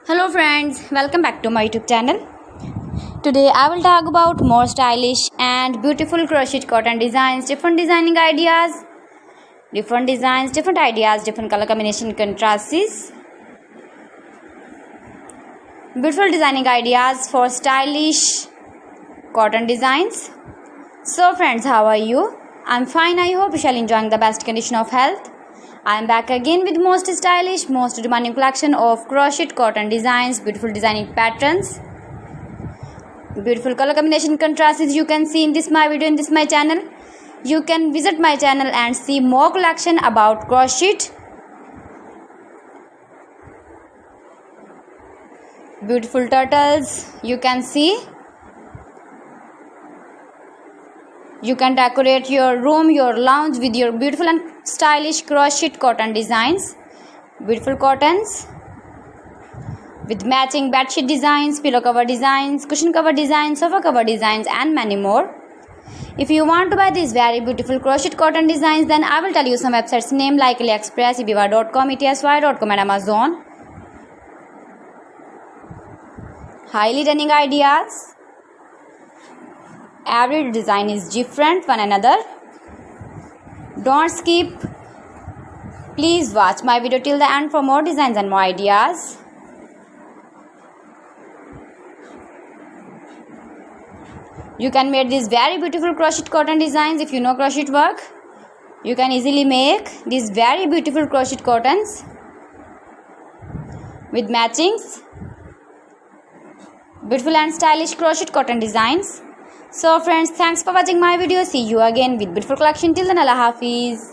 Hello friends, welcome back to my YouTube channel. Today I will talk about more stylish and beautiful crocheted cotton designs, different designing ideas, different designs, different ideas, different color combination contrasts, beautiful designing ideas for stylish cotton designs. So friends, how are you? I'm fine. I hope you shall enjoying the best condition of health. I am back again with most stylish, most demanding collection of crocheted cotton designs, beautiful designing patterns, beautiful color combination contrasts you can see in this my video, in this my channel. You can visit my channel and see more collection about crochet, beautiful turtles you can see. You can decorate your room, your lounge with your beautiful and stylish crocheted cotton designs, beautiful cottons with matching bedsheet designs, pillow cover designs, cushion cover designs, sofa cover designs and many more. If you want to buy these very beautiful crocheted cotton designs, then I will tell you some websites name like AliExpress, ibiva.com, etsy.com and Amazon. Highly running ideas. Every design is different one another. Don't skip. Please watch my video till the end for more designs and more ideas. You can make these very beautiful crochet cotton designs. If you know crochet work, you can easily make these very beautiful crochet cottons with matchings, beautiful and stylish crochet cotton designs. So friends, thanks for watching my video. See you again with beautiful collection. Till then, Allah Hafiz.